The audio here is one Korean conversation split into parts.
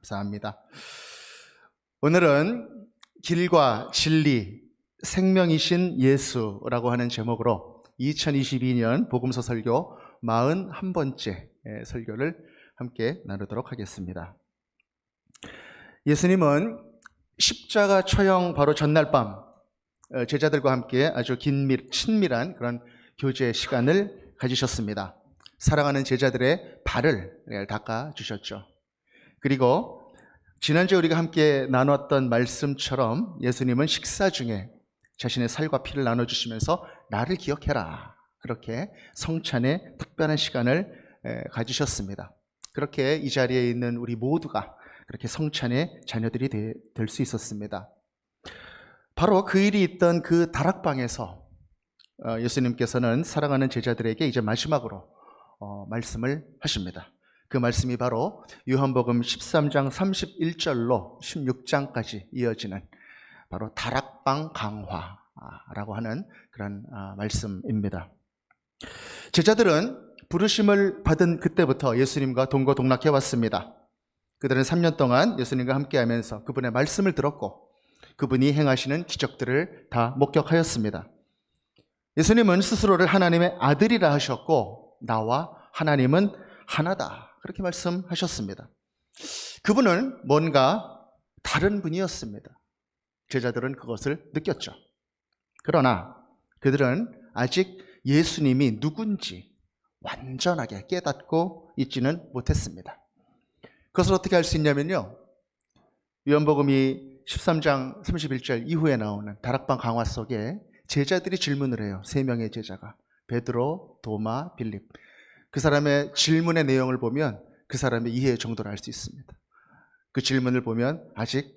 감사합니다. 오늘은 길과 진리, 생명이신 예수라고 하는 제목으로 2022년 복음서 설교 41번째 설교를 함께 나누도록 하겠습니다. 예수님은 십자가 처형 바로 전날 밤 제자들과 함께 아주 친밀한 그런 교제 시간을 가지셨습니다. 사랑하는 제자들의 발을 닦아주셨죠. 그리고 지난주에 우리가 함께 나눴던 말씀처럼 예수님은 식사 중에 자신의 살과 피를 나눠주시면서 나를 기억해라, 그렇게 성찬의 특별한 시간을 가지셨습니다. 그렇게 이 자리에 있는 우리 모두가 그렇게 성찬의 자녀들이 될 수 있었습니다. 바로 그 일이 있던 그 다락방에서 예수님께서는 사랑하는 제자들에게 이제 마지막으로 말씀을 하십니다. 그 말씀이 바로 요한복음 13장 31절로 16장까지 이어지는 바로 다락방 강화라고 하는 그런 말씀입니다. 제자들은 부르심을 받은 그때부터 예수님과 동거동락해 왔습니다. 그들은 3년 동안 예수님과 함께하면서 그분의 말씀을 들었고 그분이 행하시는 기적들을 다 목격하였습니다. 예수님은 스스로를 하나님의 아들이라 하셨고 나와 하나님은 하나다, 그렇게 말씀하셨습니다. 그분은 뭔가 다른 분이었습니다. 제자들은 그것을 느꼈죠. 그러나 그들은 아직 예수님이 누군지 완전하게 깨닫고 있지는 못했습니다. 그것을 어떻게 알 수 있냐면요, 요한복음이 13장 31절 이후에 나오는 다락방 강화 속에 제자들이 질문을 해요. 3명의 제자가, 베드로, 도마, 빌립. 그 사람의 질문의 내용을 보면 그 사람의 이해 정도를 알 수 있습니다. 그 질문을 보면 아직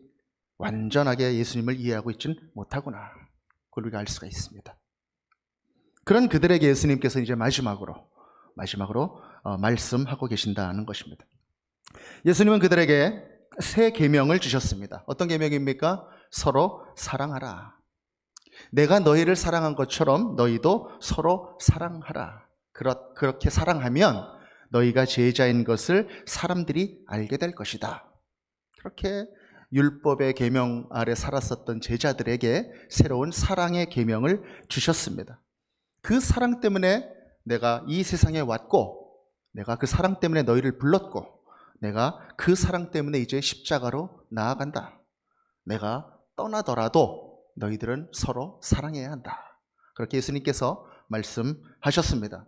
완전하게 예수님을 이해하고 있지는 못하구나, 그걸 우리가 알 수가 있습니다. 그런 그들에게 예수님께서 이제 마지막으로 말씀하고 계신다는 것입니다. 예수님은 그들에게 새 계명을 주셨습니다. 어떤 계명입니까? 서로 사랑하라. 내가 너희를 사랑한 것처럼 너희도 서로 사랑하라. 그렇게 사랑하면 너희가 제자인 것을 사람들이 알게 될 것이다. 그렇게 율법의 계명 아래 살았었던 제자들에게 새로운 사랑의 계명을 주셨습니다. 그 사랑 때문에 내가 이 세상에 왔고, 내가 그 사랑 때문에 너희를 불렀고, 내가 그 사랑 때문에 이제 십자가로 나아간다. 내가 떠나더라도 너희들은 서로 사랑해야 한다. 그렇게 예수님께서 말씀하셨습니다.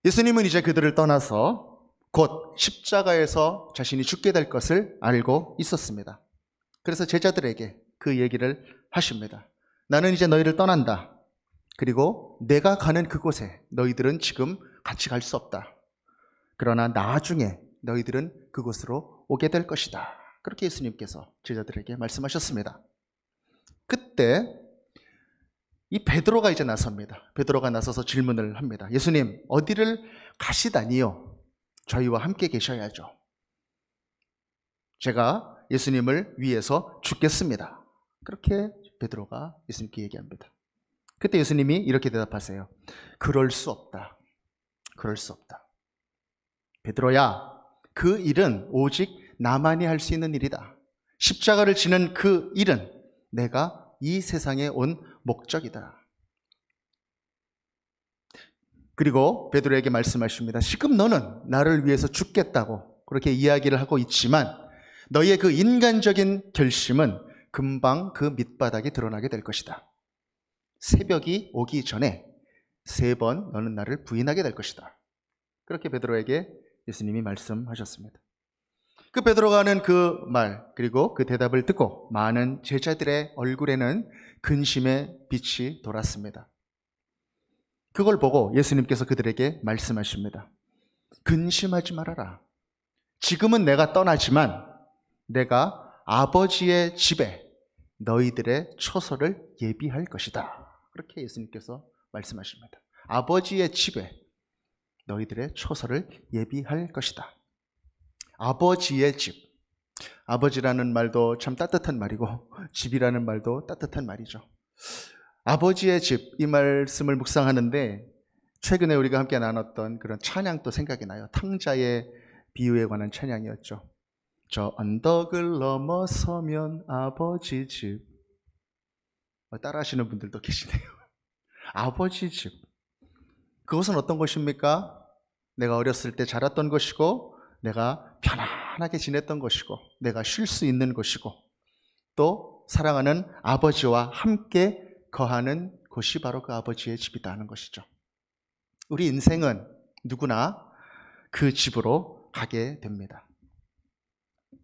예수님은 이제 그들을 떠나서 곧 십자가에서 자신이 죽게 될 것을 알고 있었습니다. 그래서 제자들에게 그 얘기를 하십니다. 나는 이제 너희를 떠난다. 그리고 내가 가는 그곳에 너희들은 지금 같이 갈 수 없다. 그러나 나중에 너희들은 그곳으로 오게 될 것이다. 그렇게 예수님께서 제자들에게 말씀하셨습니다. 그때 이 베드로가 이제 나섭니다. 베드로가 나서서 질문을 합니다. 예수님, 어디를 가시다니요? 저희와 함께 계셔야죠. 제가 예수님을 위해서 죽겠습니다. 그렇게 베드로가 예수님께 얘기합니다. 그때 예수님이 이렇게 대답하세요. 그럴 수 없다. 그럴 수 없다. 베드로야, 그 일은 오직 나만이 할 수 있는 일이다. 십자가를 지는 그 일은 내가 이 세상에 온 목적이다. 그리고 베드로에게 말씀하십니다. 지금 너는 나를 위해서 죽겠다고 그렇게 이야기를 하고 있지만 너의 그 인간적인 결심은 금방 그 밑바닥이 드러나게 될 것이다. 새벽이 오기 전에 3번 너는 나를 부인하게 될 것이다. 그렇게 베드로에게 예수님이 말씀하셨습니다. 그 베드로가 하는 그 말, 그리고 그 대답을 듣고 많은 제자들의 얼굴에는 근심의 빛이 돌았습니다. 그걸 보고 예수님께서 그들에게 말씀하십니다. 근심하지 말아라. 지금은 내가 떠나지만 내가 아버지의 집에 너희들의 처소를 예비할 것이다. 그렇게 예수님께서 말씀하십니다. 아버지의 집에 너희들의 처소를 예비할 것이다. 아버지의 집. 아버지라는 말도 참 따뜻한 말이고 집이라는 말도 따뜻한 말이죠. 아버지의 집, 이 말씀을 묵상하는데 최근에 우리가 함께 나눴던 그런 찬양도 생각이 나요. 탕자의 비유에 관한 찬양이었죠. 저 언덕을 넘어서면 아버지 집. 따라 하시는 분들도 계시네요. 아버지 집. 그것은 어떤 것입니까? 내가 어렸을 때 자랐던 것이고, 내가 편안하게 지냈던 것이고, 내가 쉴 수 있는 것이고, 또 사랑하는 아버지와 함께 거하는 곳이 바로 그 아버지의 집이다 하는 것이죠. 우리 인생은 누구나 그 집으로 가게 됩니다.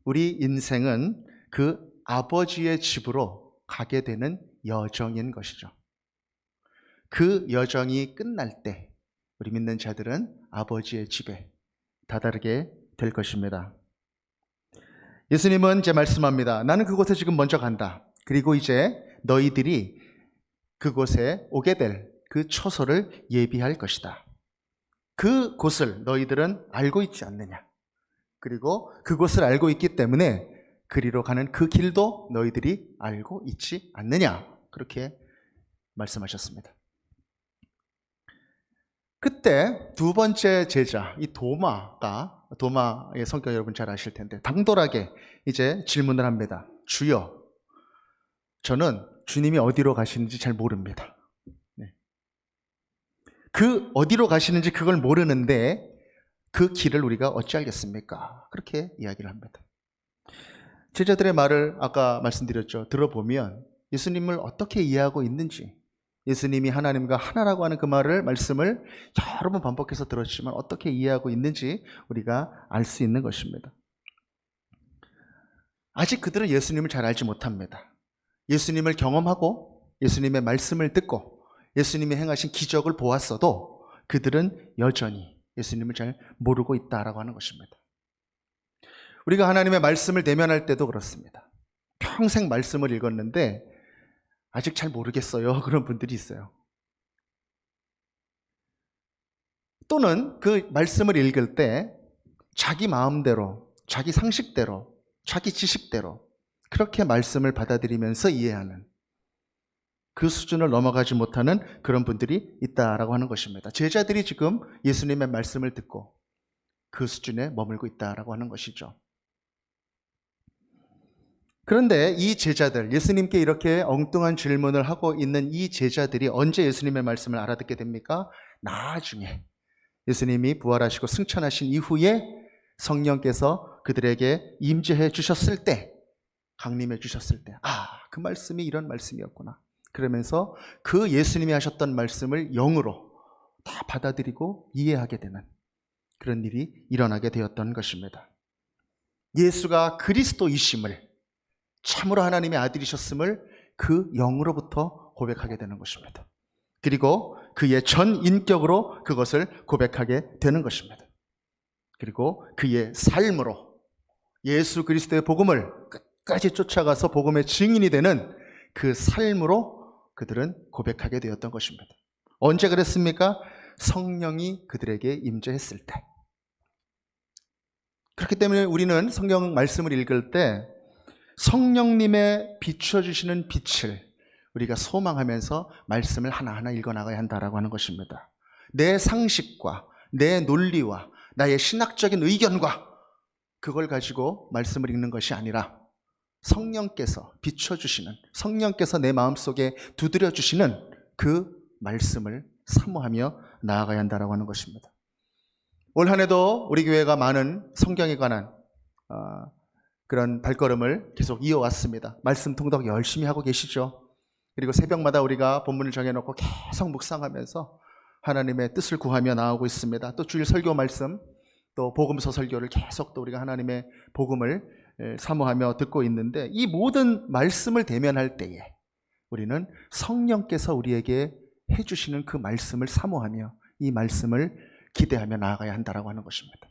우리 인생은 그 아버지의 집으로 가게 되는 여정인 것이죠. 그 여정이 끝날 때 우리 믿는 자들은 아버지의 집에 다다르게 될 것입니다. 예수님은 이제 말씀합니다. 나는 그곳에 지금 먼저 간다. 그리고 이제 너희들이 그곳에 오게 될 그 처소를 예비할 것이다. 그 곳을 너희들은 알고 있지 않느냐. 그리고 그곳을 알고 있기 때문에 그리로 가는 그 길도 너희들이 알고 있지 않느냐. 그렇게 말씀하셨습니다. 그때 두 번째 제자, 이 도마의 성격 여러분 잘 아실 텐데 당돌하게 이제 질문을 합니다. 주여, 저는 주님이 어디로 가시는지 잘 모릅니다. 그 어디로 가시는지 그걸 모르는데 그 길을 우리가 어찌 알겠습니까? 그렇게 이야기를 합니다. 제자들의 말을 아까 말씀드렸죠. 들어보면 예수님을 어떻게 이해하고 있는지, 예수님이 하나님과 하나라고 하는 그 말씀을 여러 번 반복해서 들었지만 어떻게 이해하고 있는지 우리가 알 수 있는 것입니다. 아직 그들은 예수님을 잘 알지 못합니다. 예수님을 경험하고 예수님의 말씀을 듣고 예수님이 행하신 기적을 보았어도 그들은 여전히 예수님을 잘 모르고 있다라고 하는 것입니다. 우리가 하나님의 말씀을 대면할 때도 그렇습니다. 평생 말씀을 읽었는데 아직 잘 모르겠어요. 그런 분들이 있어요. 또는 그 말씀을 읽을 때 자기 마음대로, 자기 상식대로, 자기 지식대로 그렇게 말씀을 받아들이면서 이해하는 그 수준을 넘어가지 못하는 그런 분들이 있다라고 하는 것입니다. 제자들이 지금 예수님의 말씀을 듣고 그 수준에 머물고 있다라고 하는 것이죠. 그런데 이 제자들, 예수님께 이렇게 엉뚱한 질문을 하고 있는 이 제자들이 언제 예수님의 말씀을 알아듣게 됩니까? 나중에 예수님이 부활하시고 승천하신 이후에 성령께서 그들에게 임재해 주셨을 때, 강림해 주셨을 때, 그 말씀이 이런 말씀이었구나. 그러면서 그 예수님이 하셨던 말씀을 영으로 다 받아들이고 이해하게 되는 그런 일이 일어나게 되었던 것입니다. 예수가 그리스도이심을, 참으로 하나님의 아들이셨음을 그 영으로부터 고백하게 되는 것입니다. 그리고 그의 전 인격으로 그것을 고백하게 되는 것입니다. 그리고 그의 삶으로 예수 그리스도의 복음을 끝까지 쫓아가서 복음의 증인이 되는 그 삶으로 그들은 고백하게 되었던 것입니다. 언제 그랬습니까? 성령이 그들에게 임재했을 때. 그렇기 때문에 우리는 성경 말씀을 읽을 때 성령님의 비춰주시는 빛을 우리가 소망하면서 말씀을 하나하나 읽어나가야 한다라고 하는 것입니다. 내 상식과 내 논리와 나의 신학적인 의견과 그걸 가지고 말씀을 읽는 것이 아니라 성령께서 비춰주시는, 성령께서 내 마음속에 두드려주시는 그 말씀을 사모하며 나아가야 한다라고 하는 것입니다. 올 한 해도 우리 교회가 많은 성경에 관한 그런 발걸음을 계속 이어왔습니다. 말씀 통독 열심히 하고 계시죠. 그리고 새벽마다 우리가 본문을 정해놓고 계속 묵상하면서 하나님의 뜻을 구하며 나아오고 있습니다. 또 주일 설교 말씀, 또 복음서 설교를 계속 또 우리가 하나님의 복음을 사모하며 듣고 있는데, 이 모든 말씀을 대면할 때에 우리는 성령께서 우리에게 해주시는 그 말씀을 사모하며 이 말씀을 기대하며 나아가야 한다라고 하는 것입니다.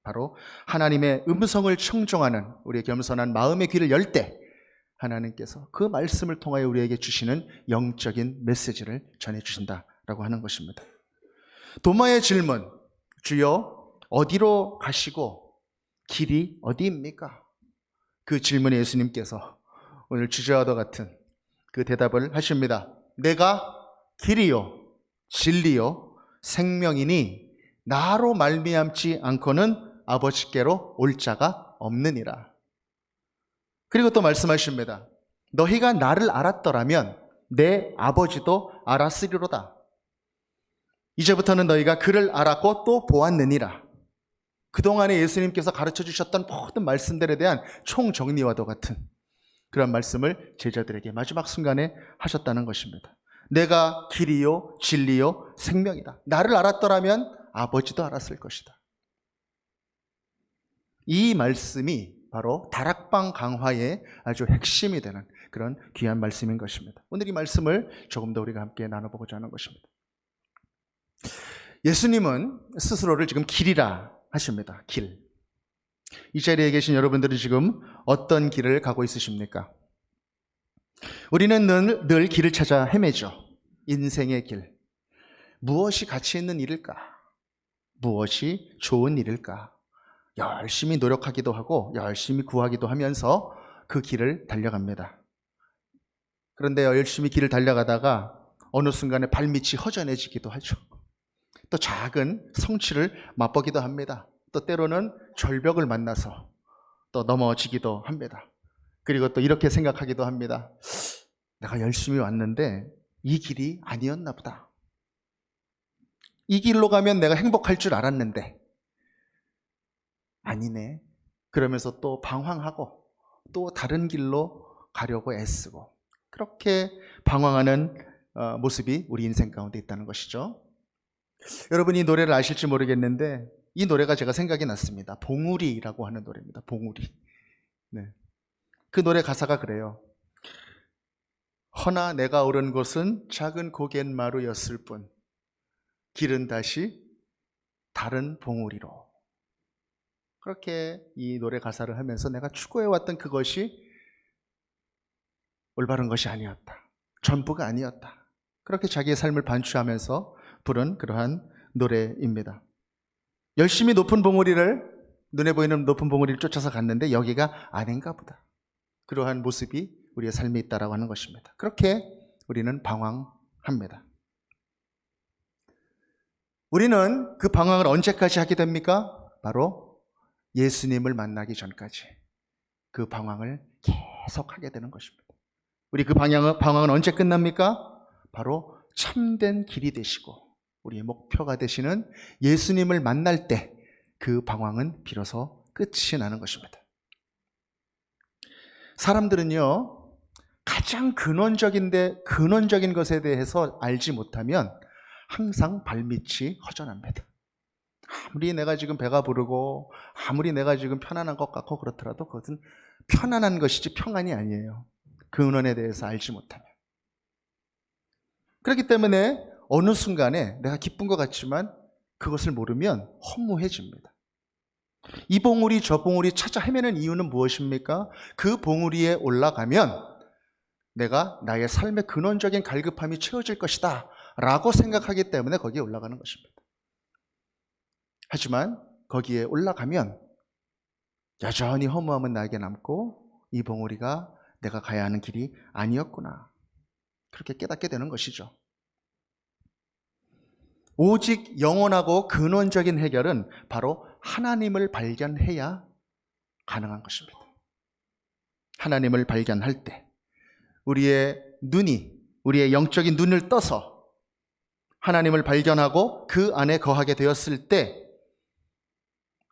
바로 하나님의 음성을 청종하는 우리의 겸손한 마음의 귀를 열 때 하나님께서 그 말씀을 통하여 우리에게 주시는 영적인 메시지를 전해주신다라고 하는 것입니다. 도마의 질문, 주여 어디로 가시고 길이 어디입니까? 그 질문에 예수님께서 오늘 주저와도 같은 그 대답을 하십니다. 내가 길이요 진리요 생명이니 나로 말미암지 않고는 아버지께로 올 자가 없느니라. 그리고 또 말씀하십니다. 너희가 나를 알았더라면 내 아버지도 알았으리로다. 이제부터는 너희가 그를 알았고 또 보았느니라. 그동안에 예수님께서 가르쳐 주셨던 모든 말씀들에 대한 총정리와도 같은 그런 말씀을 제자들에게 마지막 순간에 하셨다는 것입니다. 내가 길이요 진리요 생명이다. 나를 알았더라면 아버지도 알았을 것이다. 이 말씀이 바로 다락방 강화의 아주 핵심이 되는 그런 귀한 말씀인 것입니다. 오늘 이 말씀을 조금 더 우리가 함께 나눠보고자 하는 것입니다. 예수님은 스스로를 지금 길이라 하십니다. 길. 이 자리에 계신 여러분들은 지금 어떤 길을 가고 있으십니까? 우리는 늘 길을 찾아 헤매죠. 인생의 길. 무엇이 가치 있는 일일까? 무엇이 좋은 일일까? 열심히 노력하기도 하고 열심히 구하기도 하면서 그 길을 달려갑니다. 그런데 열심히 길을 달려가다가 어느 순간에 발밑이 허전해지기도 하죠. 또 작은 성취를 맛보기도 합니다. 또 때로는 절벽을 만나서 또 넘어지기도 합니다. 그리고 또 이렇게 생각하기도 합니다. 내가 열심히 왔는데 이 길이 아니었나 보다. 이 길로 가면 내가 행복할 줄 알았는데 아니네. 그러면서 또 방황하고 또 다른 길로 가려고 애쓰고 그렇게 방황하는 모습이 우리 인생 가운데 있다는 것이죠. 여러분이 이 노래를 아실지 모르겠는데 이 노래가 제가 생각이 났습니다. 봉우리라고 하는 노래입니다. 봉우리. 네. 그 노래 가사가 그래요. 허나 내가 오른 곳은 작은 고갯마루였을 뿐 길은 다시 다른 봉우리로. 그렇게 이 노래 가사를 하면서 내가 추구해왔던 그것이 올바른 것이 아니었다. 전부가 아니었다. 그렇게 자기의 삶을 반추하면서 부른 그러한 노래입니다. 열심히 높은 봉우리를, 눈에 보이는 높은 봉우리를 쫓아서 갔는데 여기가 아닌가 보다. 그러한 모습이 우리의 삶에 있다라고 하는 것입니다. 그렇게 우리는 방황합니다. 우리는 그 방황을 언제까지 하게 됩니까? 바로 예수님을 만나기 전까지 그 방황을 계속 하게 되는 것입니다. 우리 그 방황은 언제 끝납니까? 바로 참된 길이 되시고 우리의 목표가 되시는 예수님을 만날 때 그 방황은 비로소 끝이 나는 것입니다. 사람들은요, 가장 근원적인 것에 대해서 알지 못하면 항상 발밑이 허전합니다. 아무리 내가 지금 배가 부르고 아무리 내가 지금 편안한 것 같고 그렇더라도 그것은 편안한 것이지 평안이 아니에요. 근원에 대해서 알지 못하면. 그렇기 때문에 어느 순간에 내가 기쁜 것 같지만 그것을 모르면 허무해집니다. 이 봉우리 저 봉우리 찾아 헤매는 이유는 무엇입니까? 그 봉우리에 올라가면 내가 나의 삶의 근원적인 갈급함이 채워질 것이다 라고 생각하기 때문에 거기에 올라가는 것입니다. 하지만 거기에 올라가면 여전히 허무함은 나에게 남고 이 봉우리가 내가 가야 하는 길이 아니었구나. 그렇게 깨닫게 되는 것이죠. 오직 영원하고 근원적인 해결은 바로 하나님을 발견해야 가능한 것입니다. 하나님을 발견할 때 우리의 영적인 눈을 떠서 하나님을 발견하고 그 안에 거하게 되었을 때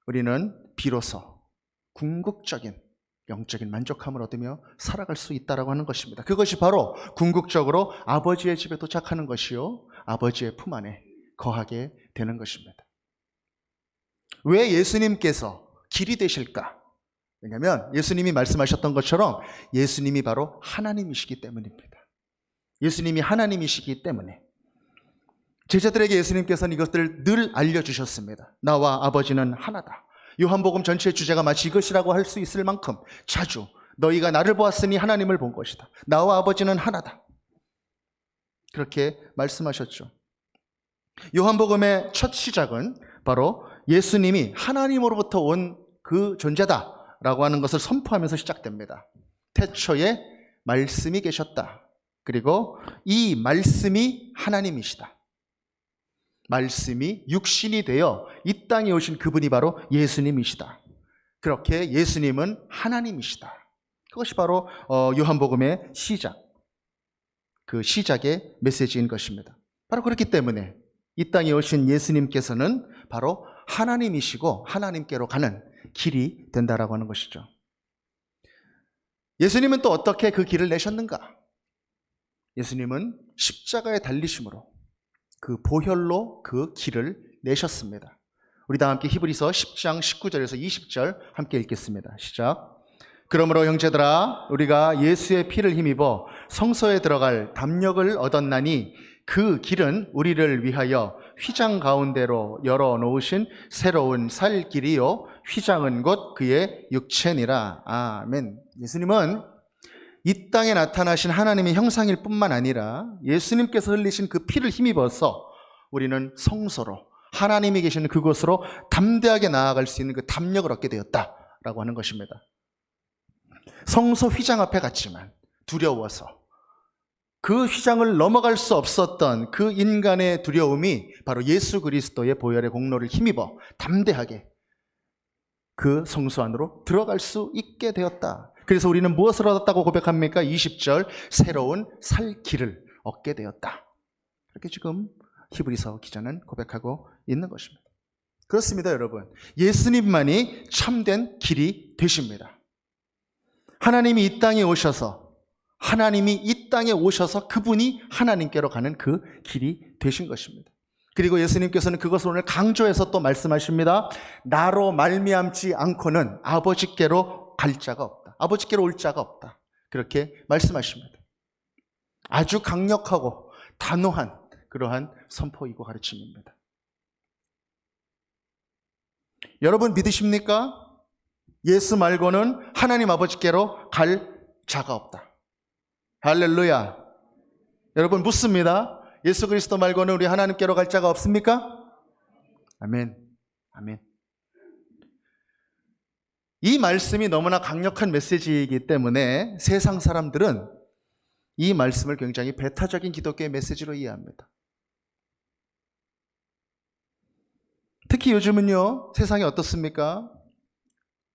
우리는 비로소 궁극적인 영적인 만족함을 얻으며 살아갈 수 있다고 하는 것입니다. 그것이 바로 궁극적으로 아버지의 집에 도착하는 것이요 아버지의 품 안에 거하게 되는 것입니다. 왜 예수님께서 길이 되실까? 왜냐하면 예수님이 말씀하셨던 것처럼 예수님이 바로 하나님이시기 때문입니다. 예수님이 하나님이시기 때문에 제자들에게 예수님께서는 이것들을 늘 알려주셨습니다. 나와 아버지는 하나다. 요한복음 전체의 주제가 마치 이것이라고 할 수 있을 만큼 자주 너희가 나를 보았으니 하나님을 본 것이다. 나와 아버지는 하나다. 그렇게 말씀하셨죠. 요한복음의 첫 시작은 바로 예수님이 하나님으로부터 온 그 존재다라고 하는 것을 선포하면서 시작됩니다. 태초에 말씀이 계셨다. 그리고 이 말씀이 하나님이시다. 말씀이 육신이 되어 이 땅에 오신 그분이 바로 예수님이시다. 그렇게 예수님은 하나님이시다. 그것이 바로 요한복음의 시작, 그 시작의 메시지인 것입니다. 바로 그렇기 때문에 이 땅에 오신 예수님께서는 바로 하나님이시고 하나님께로 가는 길이 된다라고 하는 것이죠. 예수님은 또 어떻게 그 길을 내셨는가? 예수님은 십자가에 달리심으로 그 보혈로 그 길을 내셨습니다. 우리 다 함께 히브리서 10장 19절에서 20절 함께 읽겠습니다. 시작. 그러므로 형제들아 우리가 예수의 피를 힘입어 성소에 들어갈 담력을 얻었나니 그 길은 우리를 위하여 휘장 가운데로 열어놓으신 새로운 살 길이요 휘장은 곧 그의 육체니라. 아멘. 예수님은 이 땅에 나타나신 하나님의 형상일 뿐만 아니라 예수님께서 흘리신 그 피를 힘입어서 우리는 성소로 하나님이 계시는 그곳으로 담대하게 나아갈 수 있는 그 담력을 얻게 되었다라고 하는 것입니다. 성소 휘장 앞에 갔지만 두려워서 그 휘장을 넘어갈 수 없었던 그 인간의 두려움이 바로 예수 그리스도의 보혈의 공로를 힘입어 담대하게 그 성소 안으로 들어갈 수 있게 되었다. 그래서 우리는 무엇을 얻었다고 고백합니까? 20절 새로운 살 길을 얻게 되었다. 그렇게 지금 히브리서 기자는 고백하고 있는 것입니다. 그렇습니다, 여러분. 예수님만이 참된 길이 되십니다. 하나님이 이 땅에 오셔서 그분이 하나님께로 가는 그 길이 되신 것입니다. 그리고 예수님께서는 그것을 오늘 강조해서 또 말씀하십니다. 나로 말미암지 않고는 아버지께로 갈 자가 없다. 아버지께로 올 자가 없다. 그렇게 말씀하십니다. 아주 강력하고 단호한 그러한 선포이고 가르침입니다. 여러분 믿으십니까? 예수 말고는 하나님 아버지께로 갈 자가 없다. 할렐루야. 여러분 묻습니다. 예수 그리스도 말고는 우리 하나님께로 갈 자가 없습니까? 아멘. 아멘. 이 말씀이 너무나 강력한 메시지이기 때문에 세상 사람들은 이 말씀을 굉장히 배타적인 기독교의 메시지로 이해합니다. 특히 요즘은요, 세상이 어떻습니까?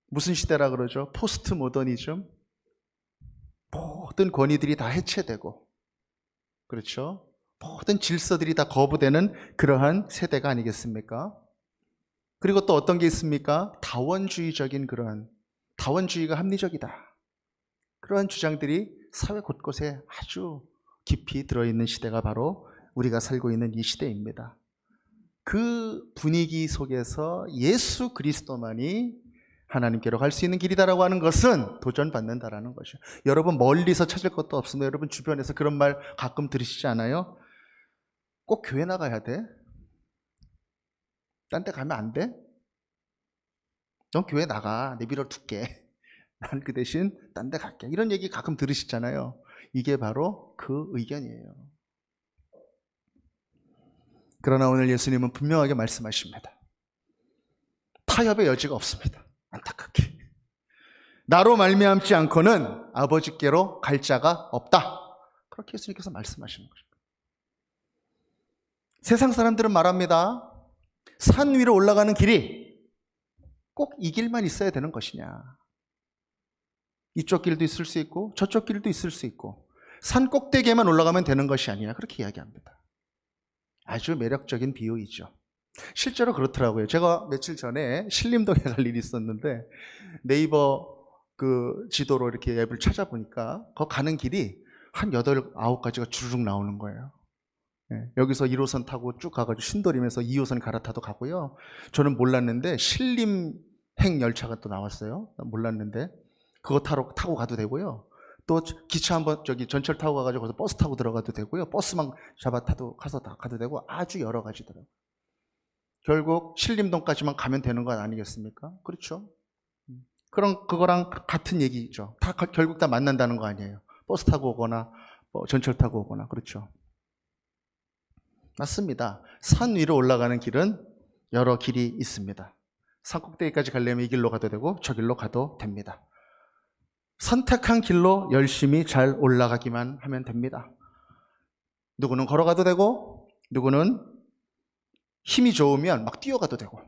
무슨 시대라 그러죠? 포스트 모더니즘. 모든 권위들이 다 해체되고, 그렇죠? 모든 질서들이 다 거부되는 그러한 세대가 아니겠습니까? 그리고 또 어떤 게 있습니까? 다원주의적인 그러한, 다원주의가 합리적이다. 그러한 주장들이 사회 곳곳에 아주 깊이 들어있는 시대가 바로 우리가 살고 있는 이 시대입니다. 그 분위기 속에서 예수 그리스도만이 하나님께로 갈 수 있는 길이다라고 하는 것은 도전받는다라는 것이죠. 여러분 멀리서 찾을 것도 없습니다. 여러분 주변에서 그런 말 가끔 들으시지 않아요? 꼭 교회 나가야 돼? 딴 데 가면 안 돼? 넌 교회 나가. 내버려 둘게. 난 그 대신 딴 데 갈게. 이런 얘기 가끔 들으시잖아요. 이게 바로 그 의견이에요. 그러나 오늘 예수님은 분명하게 말씀하십니다. 타협의 여지가 없습니다. 안타깝게. 나로 말미암지 않고는 아버지께로 갈 자가 없다. 그렇게 예수님께서 말씀하시는 거죠. 세상 사람들은 말합니다. 산 위로 올라가는 길이 꼭 이 길만 있어야 되는 것이냐. 이쪽 길도 있을 수 있고 저쪽 길도 있을 수 있고 산 꼭대기에만 올라가면 되는 것이 아니냐. 그렇게 이야기합니다. 아주 매력적인 비유이죠. 실제로 그렇더라고요. 제가 며칠 전에 신림동에 갈 일이 있었는데 네이버 그 지도로 이렇게 앱을 찾아보니까 거 가는 길이 한 8, 9가지가 주르륵 나오는 거예요. 네, 여기서 1호선 타고 쭉 가가지고 신도림에서 2호선 갈아타도 가고요. 저는 몰랐는데 신림행 열차가 또 나왔어요. 몰랐는데 그거 타고 가도 되고요. 또 기차 한번 전철 타고 가가지고 거기서 버스 타고 들어가도 되고요. 버스만 가서 다 가도 되고 아주 여러 가지더라고요. 결국 신림동까지만 가면 되는 건 아니겠습니까? 그렇죠? 그럼 그거랑 같은 얘기죠. 결국 다 만난다는 거 아니에요. 버스 타고 오거나 전철 타고 오거나. 그렇죠? 맞습니다. 산 위로 올라가는 길은 여러 길이 있습니다. 산 꼭대기까지 가려면 이 길로 가도 되고 저 길로 가도 됩니다. 선택한 길로 열심히 잘 올라가기만 하면 됩니다. 누구는 걸어가도 되고 누구는 힘이 좋으면 막 뛰어가도 되고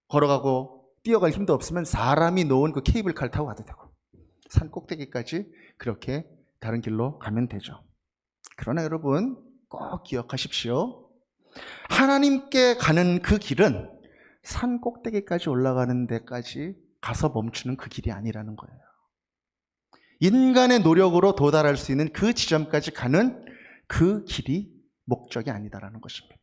걸어가고 뛰어갈 힘도 없으면 사람이 놓은 그 케이블카를 타고 가도 되고, 산 꼭대기까지 그렇게 다른 길로 가면 되죠. 그러나 여러분 꼭 기억하십시오. 하나님께 가는 그 길은 산 꼭대기까지 올라가는 데까지 가서 멈추는 그 길이 아니라는 거예요. 인간의 노력으로 도달할 수 있는 그 지점까지 가는 그 길이 목적이 아니다라는 것입니다.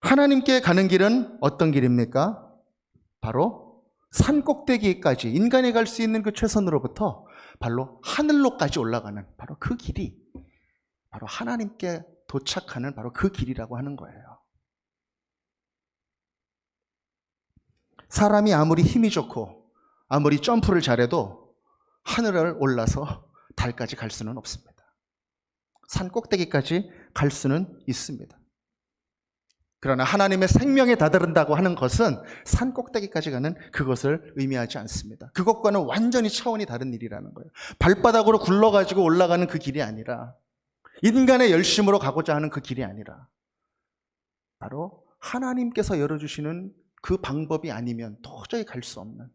하나님께 가는 길은 어떤 길입니까? 바로 산 꼭대기까지, 인간이 갈 수 있는 그 최선으로부터 바로 하늘로까지 올라가는 바로 그 길이 바로 하나님께 도착하는 바로 그 길이라고 하는 거예요. 사람이 아무리 힘이 좋고 아무리 점프를 잘해도 하늘을 올라서 달까지 갈 수는 없습니다. 산 꼭대기까지 갈 수는 있습니다. 그러나 하나님의 생명에 다다른다고 하는 것은 산 꼭대기까지 가는 그것을 의미하지 않습니다. 그것과는 완전히 차원이 다른 일이라는 거예요. 발바닥으로 굴러가지고 올라가는 그 길이 아니라, 인간의 열심으로 가고자 하는 그 길이 아니라, 바로 하나님께서 열어주시는 그 방법이 아니면 도저히 갈 수 없는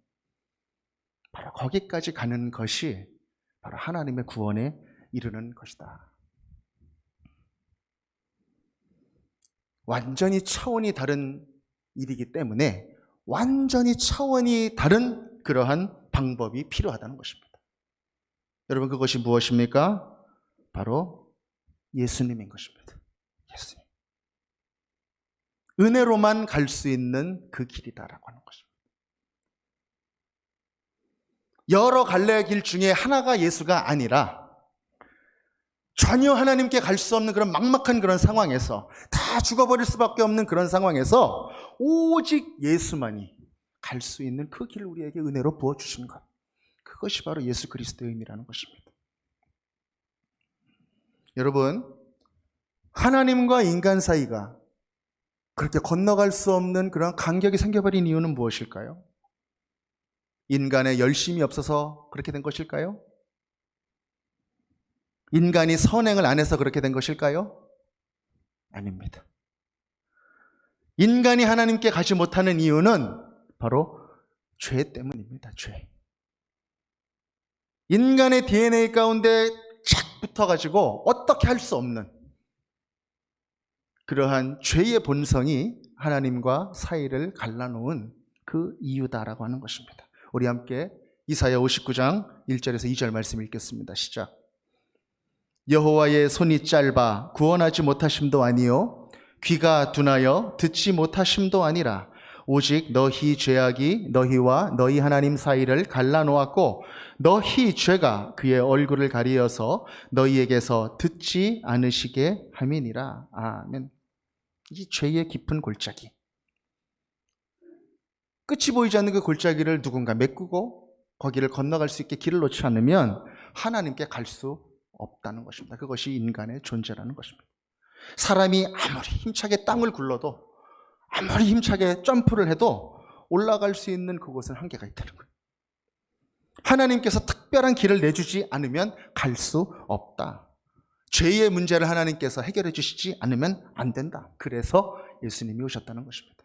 바로 거기까지 가는 것이 바로 하나님의 구원에 이르는 것이다. 완전히 차원이 다른 일이기 때문에 완전히 차원이 다른 그러한 방법이 필요하다는 것입니다. 여러분, 그것이 무엇입니까? 바로 예수님인 것입니다. 예수님. 은혜로만 갈 수 있는 그 길이다라고 하는 것입니다. 여러 갈래의 길 중에 하나가 예수가 아니라 전혀 하나님께 갈 수 없는 그런 막막한 그런 상황에서, 다 죽어버릴 수밖에 없는 그런 상황에서 오직 예수만이 갈 수 있는 그 길을 우리에게 은혜로 부어주신 것, 그것이 바로 예수 그리스도의 의미라는 것입니다. 여러분, 하나님과 인간 사이가 그렇게 건너갈 수 없는 그런 간격이 생겨버린 이유는 무엇일까요? 인간의 열심이 없어서 그렇게 된 것일까요? 인간이 선행을 안 해서 그렇게 된 것일까요? 아닙니다. 인간이 하나님께 가지 못하는 이유는 바로 죄 때문입니다. 죄. 인간의 DNA 가운데 착 붙어가지고 어떻게 할 수 없는 그러한 죄의 본성이 하나님과 사이를 갈라놓은 그 이유다라고 하는 것입니다. 우리 함께 이사야 59장 1절에서 2절 말씀 읽겠습니다. 시작. 여호와의 손이 짧아 구원하지 못하심도 아니요 귀가 둔하여 듣지 못하심도 아니라 오직 너희 죄악이 너희와 너희 하나님 사이를 갈라놓았고 너희 죄가 그의 얼굴을 가리어서 너희에게서 듣지 않으시게 함이니라. 아멘. 이 죄의 깊은 골짜기, 끝이 보이지 않는 그 골짜기를 누군가 메꾸고 거기를 건너갈 수 있게 길을 놓지 않으면 하나님께 갈 수 없다는 것입니다. 그것이 인간의 존재라는 것입니다. 사람이 아무리 힘차게 땅을 굴러도, 아무리 힘차게 점프를 해도 올라갈 수 있는 그곳은 한계가 있다는 거예요. 하나님께서 특별한 길을 내주지 않으면 갈 수 없다. 죄의 문제를 하나님께서 해결해 주시지 않으면 안 된다. 그래서 예수님이 오셨다는 것입니다.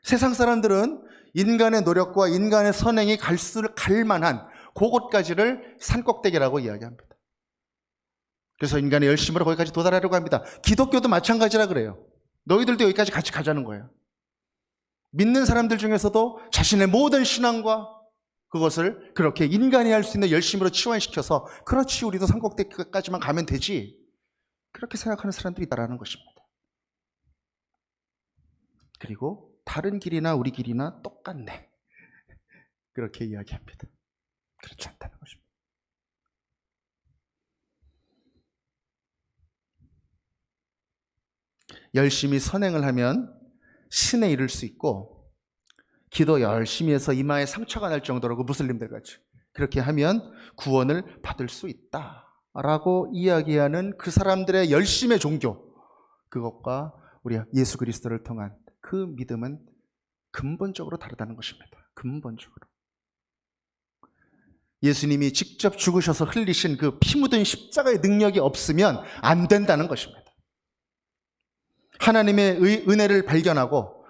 세상 사람들은 인간의 노력과 인간의 선행이 갈 만한 그곳까지를 산꼭대기라고 이야기합니다. 그래서 인간의 열심으로 거기까지 도달하려고 합니다. 기독교도 마찬가지라 그래요. 너희들도 여기까지 같이 가자는 거예요. 믿는 사람들 중에서도 자신의 모든 신앙과 그것을 그렇게 인간이 할 수 있는 열심으로 치환시켜서, 그렇지 우리도 산꼭대기까지만 가면 되지, 그렇게 생각하는 사람들이 있다는 것입니다. 그리고 다른 길이나 우리 길이나 똑같네, 그렇게 이야기합니다. 그렇지 않다는 것입니다. 열심히 선행을 하면 신에 이를 수 있고, 기도 열심히 해서 이마에 상처가 날 정도로 그 무슬림들 같이 그렇게 하면 구원을 받을 수 있다라고 이야기하는 그 사람들의 열심의 종교, 그것과 우리 예수 그리스도를 통한 그 믿음은 근본적으로 다르다는 것입니다. 근본적으로. 예수님이 직접 죽으셔서 흘리신 그 피 묻은 십자가의 능력이 없으면 안 된다는 것입니다. 하나님의 은혜를 발견하고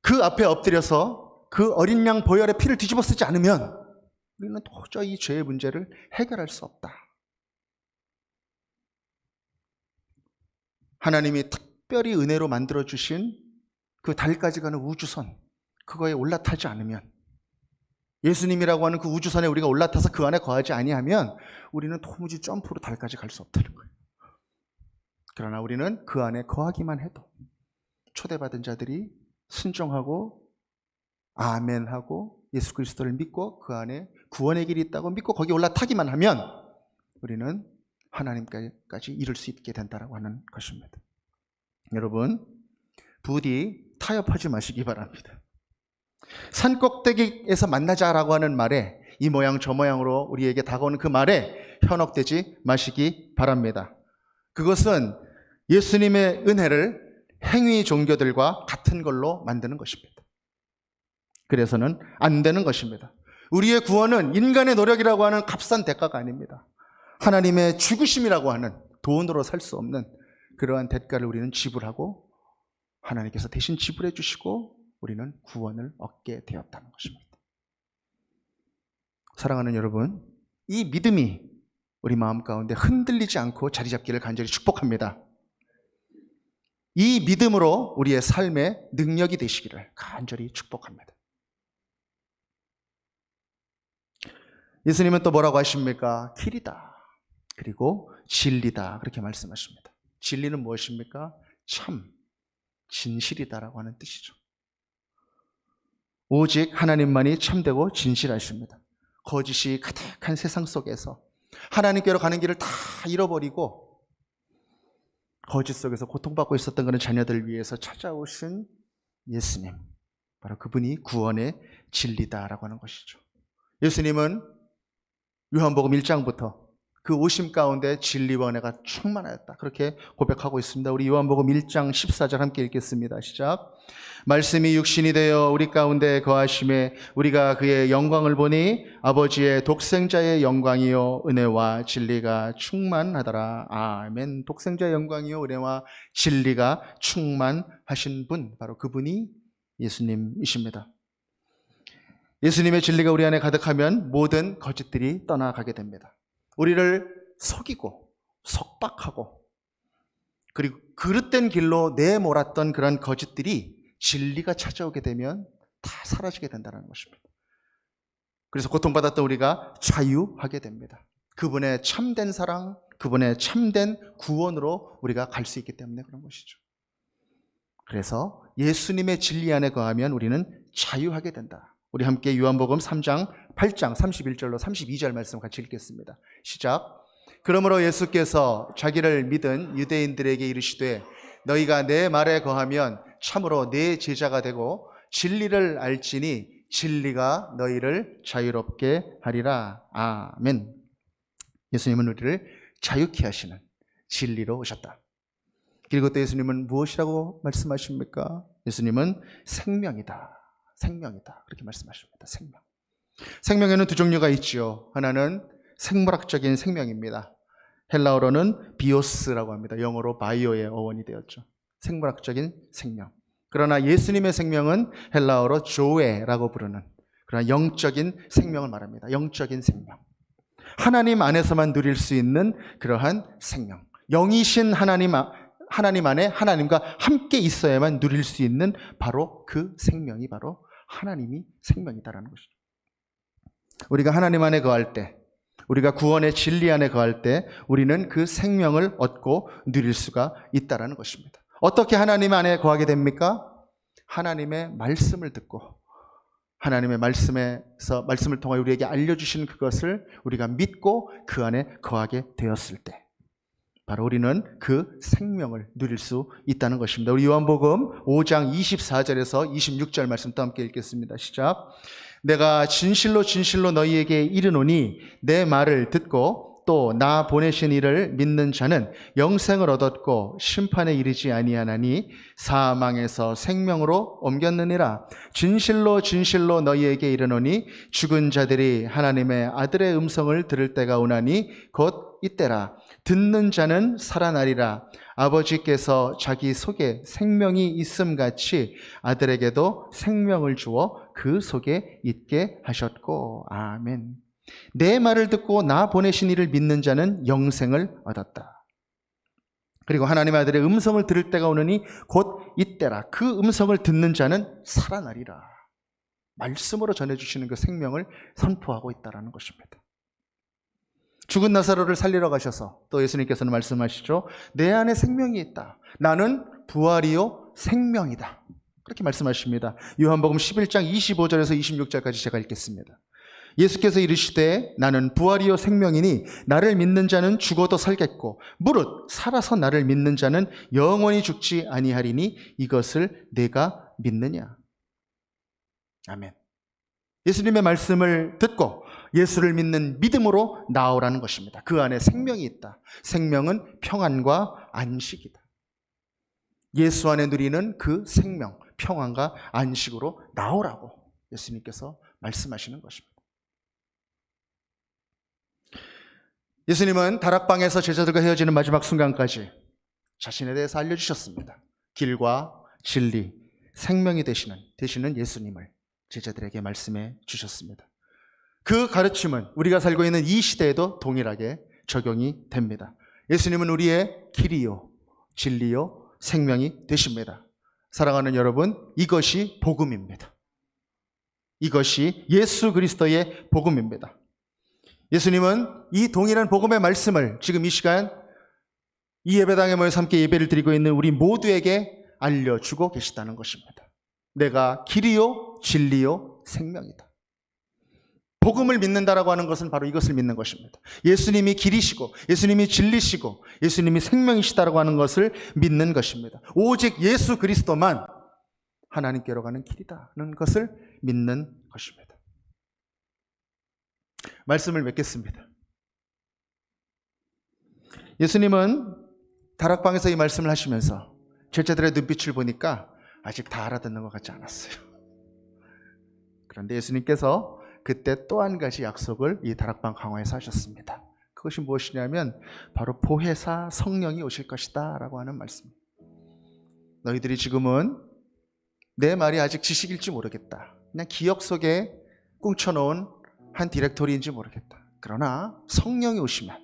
그 앞에 엎드려서 그 어린 양 보혈의 피를 뒤집어 쓰지 않으면 우리는 도저히 이 죄의 문제를 해결할 수 없다. 하나님이 특별히 은혜로 만들어주신 그 달까지 가는 우주선, 그거에 올라타지 않으면, 예수님이라고 하는 그 우주선에 우리가 올라타서 그 안에 거하지 아니하면 우리는 도무지 점프로 달까지 갈 수 없다는 거예요. 그러나 우리는 그 안에 거하기만 해도, 초대받은 자들이 순종하고 아멘하고 예수 그리스도를 믿고 그 안에 구원의 길이 있다고 믿고 거기 올라타기만 하면 우리는 하나님까지 이룰 수 있게 된다고 하는 것입니다. 여러분, 부디 타협하지 마시기 바랍니다. 산 꼭대기에서 만나자라고 하는 말에, 이 모양 저 모양으로 우리에게 다가오는 그 말에 현혹되지 마시기 바랍니다. 그것은 예수님의 은혜를 행위 종교들과 같은 걸로 만드는 것입니다. 그래서는 안 되는 것입니다. 우리의 구원은 인간의 노력이라고 하는 값싼 대가가 아닙니다. 하나님의 죽으심이라고 하는 돈으로 살 수 없는 그러한 대가를 우리는 지불하고 하나님께서 대신 지불해 주시고 우리는 구원을 얻게 되었다는 것입니다. 사랑하는 여러분, 이 믿음이 우리 마음 가운데 흔들리지 않고 자리 잡기를 간절히 축복합니다. 이 믿음으로 우리의 삶의 능력이 되시기를 간절히 축복합니다. 예수님은 또 뭐라고 하십니까? 길이다, 그리고 진리다, 그렇게 말씀하십니다. 진리는 무엇입니까? 참, 진실이다라고 하는 뜻이죠. 오직 하나님만이 참되고 진실하십니다. 거짓이 가득한 세상 속에서 하나님께로 가는 길을 다 잃어버리고 거짓 속에서 고통받고 있었던 그런 자녀들을 위해서 찾아오신 예수님, 바로 그분이 구원의 진리다라고 하는 것이죠. 예수님은 요한복음 1장부터 그 오심 가운데 진리와 은혜가 충만하였다, 그렇게 고백하고 있습니다. 우리 요한복음 1장 14절 함께 읽겠습니다. 시작. 말씀이 육신이 되어 우리 가운데 거하심에 우리가 그의 영광을 보니 아버지의 독생자의 영광이요 은혜와 진리가 충만하더라. 아멘. 독생자의 영광이요 은혜와 진리가 충만하신 분, 바로 그분이 예수님이십니다. 예수님의 진리가 우리 안에 가득하면 모든 거짓들이 떠나가게 됩니다. 우리를 속이고 속박하고 그리고 그릇된 길로 내몰았던 그런 거짓들이 진리가 찾아오게 되면 다 사라지게 된다는 것입니다. 그래서 고통받았던 우리가 자유하게 됩니다. 그분의 참된 사랑, 그분의 참된 구원으로 우리가 갈 수 있기 때문에 그런 것이죠. 그래서 예수님의 진리 안에 거하면 우리는 자유하게 된다. 우리 함께 요한복음 3장 8장 31절로 32절 말씀 같이 읽겠습니다. 시작. 그러므로 예수께서 자기를 믿은 유대인들에게 이르시되 너희가 내 말에 거하면 참으로 내 제자가 되고 진리를 알지니 진리가 너희를 자유롭게 하리라. 아멘. 예수님은 우리를 자유케 하시는 진리로 오셨다. 그리고 또 예수님은 무엇이라고 말씀하십니까? 예수님은 생명이다. 생명이다, 그렇게 말씀하십니다. 생명. 생명에는 두 종류가 있지요. 하나는 생물학적인 생명입니다. 헬라어로는 비오스라고 합니다. 영어로 바이오의 어원이 되었죠. 생물학적인 생명. 그러나 예수님의 생명은 헬라어로 조에라고 부르는 그러나 영적인 생명을 말합니다. 영적인 생명. 하나님 안에서만 누릴 수 있는 그러한 생명. 영이신 하나님 안에 하나님과 함께 있어야만 누릴 수 있는 바로 그 생명이 바로 하나님이 생명이다라는 것이죠. 우리가 하나님 안에 거할 때, 우리가 구원의 진리 안에 거할 때 우리는 그 생명을 얻고 누릴 수가 있다라는 것입니다. 어떻게 하나님 안에 거하게 됩니까? 하나님의 말씀을 듣고 하나님의 말씀을 통하여 우리에게 알려주신 그것을 우리가 믿고 그 안에 거하게 되었을 때 바로 우리는 그 생명을 누릴 수 있다는 것입니다. 우리 요한복음 5장 24절에서 26절 말씀 또 함께 읽겠습니다. 시작. 내가 진실로 진실로 너희에게 이르노니 내 말을 듣고 또 나 보내신 이를 믿는 자는 영생을 얻었고 심판에 이르지 아니하나니 사망에서 생명으로 옮겼느니라. 진실로 진실로 너희에게 이르노니 죽은 자들이 하나님의 아들의 음성을 들을 때가 오나니 곧 이때라. 듣는 자는 살아나리라. 아버지께서 자기 속에 생명이 있음같이 아들에게도 생명을 주어 그 속에 있게 하셨고. 아멘. 내 말을 듣고 나 보내신 이를 믿는 자는 영생을 얻었다. 그리고 하나님의 아들의 음성을 들을 때가 오느니 곧 이때라. 그 음성을 듣는 자는 살아나리라. 말씀으로 전해주시는 그 생명을 선포하고 있다는 것입니다. 죽은 나사로를 살리러 가셔서 또 예수님께서는 말씀하시죠. 내 안에 생명이 있다. 나는 부활이요 생명이다. 그렇게 말씀하십니다. 요한복음 11장 25절에서 26절까지 제가 읽겠습니다. 예수께서 이르시되 나는 부활이요 생명이니 나를 믿는 자는 죽어도 살겠고 무릇 살아서 나를 믿는 자는 영원히 죽지 아니하리니 이것을 내가 믿느냐. 아멘. 예수님의 말씀을 듣고 예수를 믿는 믿음으로 나오라는 것입니다. 그 안에 생명이 있다. 생명은 평안과 안식이다. 예수 안에 누리는 그 생명, 평안과 안식으로 나오라고 예수님께서 말씀하시는 것입니다. 예수님은 다락방에서 제자들과 헤어지는 마지막 순간까지 자신에 대해서 알려주셨습니다. 길과 진리, 생명이 되시는 예수님을 제자들에게 말씀해 주셨습니다. 그 가르침은 우리가 살고 있는 이 시대에도 동일하게 적용이 됩니다. 예수님은 우리의 길이요, 진리요, 생명이 되십니다. 사랑하는 여러분, 이것이 복음입니다. 이것이 예수 그리스도의 복음입니다. 예수님은 이 동일한 복음의 말씀을 지금 이 시간 이 예배당에 모여서 함께 예배를 드리고 있는 우리 모두에게 알려주고 계시다는 것입니다. 내가 길이요, 진리요, 생명이다. 복음을 믿는다라고 하는 것은 바로 이것을 믿는 것입니다. 예수님이 길이시고 예수님이 진리시고 예수님이 생명이시다라고 하는 것을 믿는 것입니다. 오직 예수 그리스도만 하나님께로 가는 길이다는 것을 믿는 것입니다. 말씀을 맺겠습니다. 예수님은 다락방에서 이 말씀을 하시면서 제자들의 눈빛을 보니까 아직 다 알아듣는 것 같지 않았어요. 그런데 예수님께서 그때 또 한 가지 약속을 이 다락방 강화에서 하셨습니다. 그것이 무엇이냐면 바로 보혜사 성령이 오실 것이다 라고 하는 말씀입니다. 너희들이 지금은 내 말이 아직 지식일지 모르겠다. 그냥 기억 속에 꽁쳐놓은 한 디렉토리인지 모르겠다. 그러나 성령이 오시면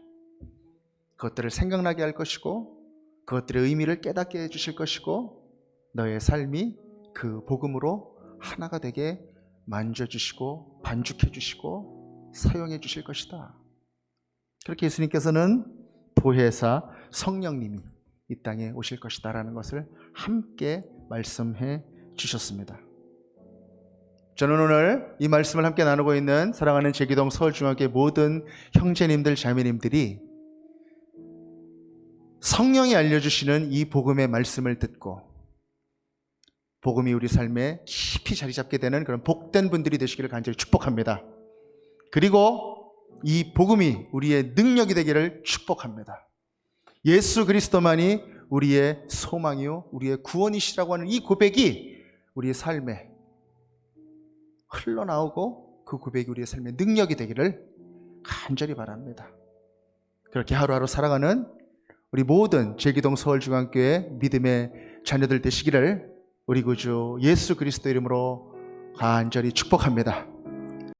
그것들을 생각나게 할 것이고 그것들의 의미를 깨닫게 해주실 것이고 너의 삶이 그 복음으로 하나가 되게 만져주시고 반죽해주시고 사용해 주실 것이다. 그렇게 예수님께서는 보혜사 성령님이 이 땅에 오실 것이다 라는 것을 함께 말씀해 주셨습니다. 저는 오늘 이 말씀을 함께 나누고 있는 사랑하는 제기동 서울중학교의 모든 형제님들 자매님들이 성령이 알려주시는 이 복음의 말씀을 듣고 복음이 우리 삶에 깊이 자리 잡게 되는 그런 복된 분들이 되시기를 간절히 축복합니다. 그리고 이 복음이 우리의 능력이 되기를 축복합니다. 예수 그리스도만이 우리의 소망이요 우리의 구원이시라고 하는 이 고백이 우리의 삶에 흘러나오고 그 고백이 우리의 삶의 능력이 되기를 간절히 바랍니다. 그렇게 하루하루 살아가는 우리 모든 제기동 서울중앙교회 믿음의 자녀들 되시기를 우리 구주 예수 그리스도 이름으로 간절히 축복합니다.